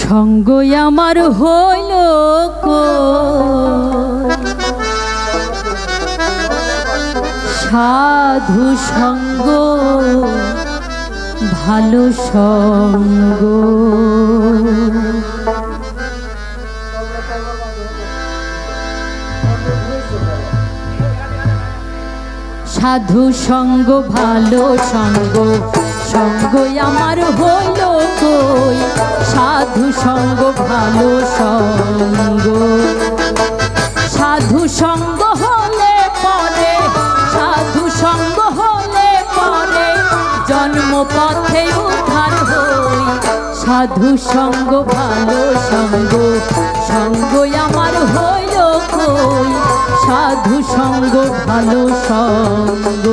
সঙ্গ আমার হইল সাধু সঙ্গ ভালো সঙ্গ। সাধু সঙ্গ ভালো সঙ্গ, সঙ্গ আমার হইল কই সাধু সঙ্গ ভালো সঙ্গ। সাধু সঙ্গ হলে পরে, সাধু সঙ্গ হলে পরে জন্ম পথে উদ্ধার হই। সাধু সঙ্গ ভালো সঙ্গ, সঙ্গ আমার হইল কই সাধু সঙ্গ ভালো সঙ্গ।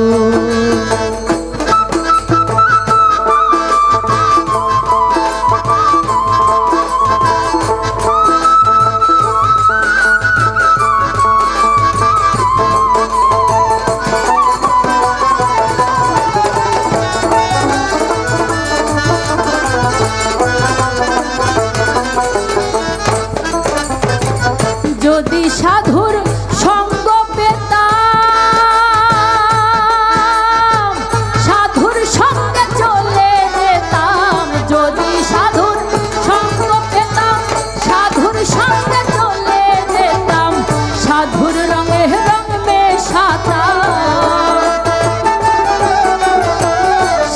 যদি সাধুর সঙ্গ পেতাম, সাধুর সঙ্গে চলে যেতাম। যদি সাধুর সঙ্গ পেতাম, সাধুর সঙ্গে চলে যেতাম। সাধুর রঙে রঙ মেশাতাম,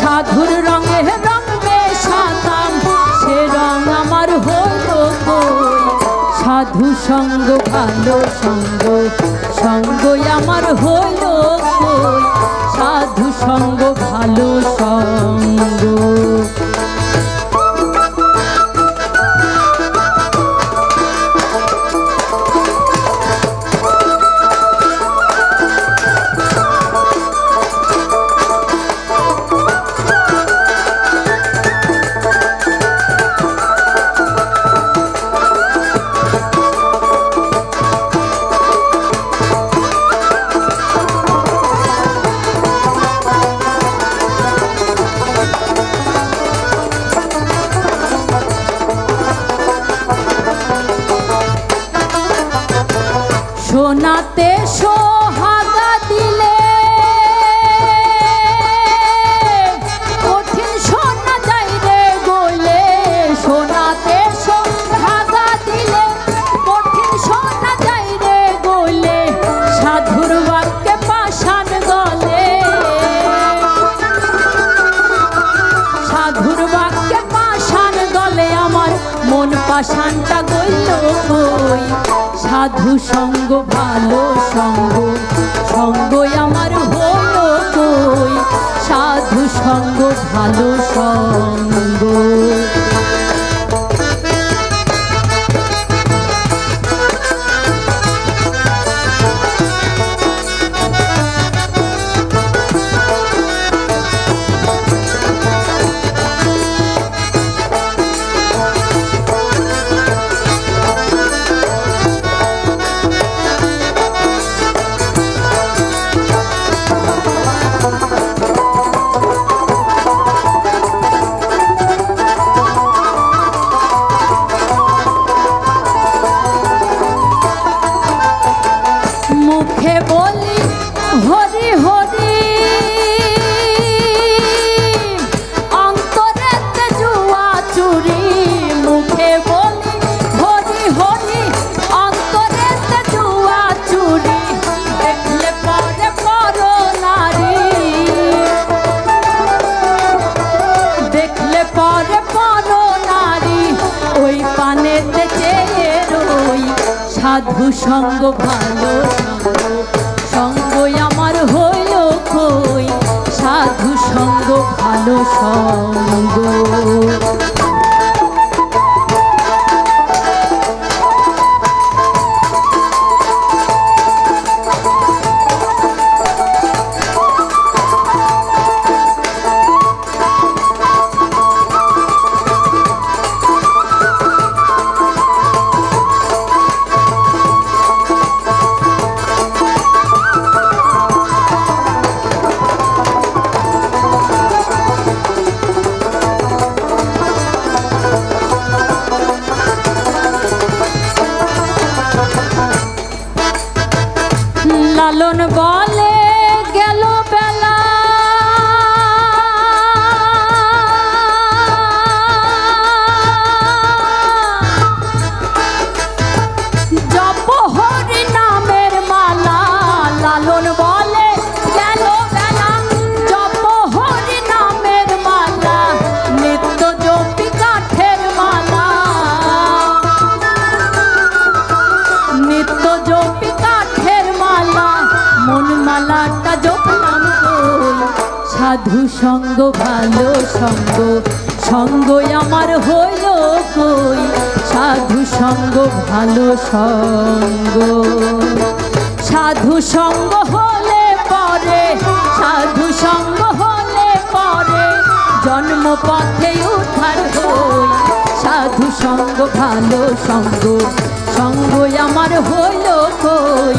সাধুর রঙে রঙ মেশাতাম। সে রঙ আমার হইল কই সাধু সঙ্গ ভালো সঙ্গ, সঙ্গ আমার হইল কই সাধু সঙ্গ ভালো সঙ্গ। সোনাতে সোহাগা দিলে কঠিন সোনা যাই রে গলে। সোনাতে সোহাগা দিলে কঠিন সোনা যাই রে গলে। সাধুর বাক্যে পাষাণ গলে, সাধুর বাক্যে পাষাণ গলে। আমার মন পাষাণটা গইল কই সাধু সঙ্গ ভালো সঙ্গ, সঙ্গ আমার হইল কই সাধু সঙ্গ ভালো সঙ্গ। মুখে বলি হরি হরি, অন্তরেতে জুয়া চুরি। মুখে বলি হরি হরি, অন্তরেতে জুয়া চুরি। দেখলে পরে পর নারী, দেখলে পরে পর নারী। ওই পানেতে চেয়ে রই সাধু সঙ্গ ভালো সঙ্গ, সঙ্গ আমার হইল কই সাধু সঙ্গ ভালো সঙ্গ। সাধু সঙ্গ ভালো সঙ্গ, সঙ্গ আমার হইল কই, সাধু সঙ্গ ভালো সঙ্গ। সাধু সঙ্গ হলে পরে, সাধু সঙ্গ হলে পরে জন্ম পথে উদ্ধার হই, সাধু সঙ্গ ভালো সঙ্গ, সঙ্গ আমার হইল কই,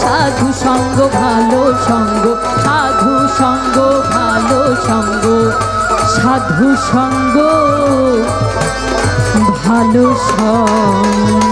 সাধু সঙ্গ ভালো সঙ্গ, সাধু সঙ্গ ভালো সঙ্গ, সাধু সঙ্গ ভালো সঙ্গ।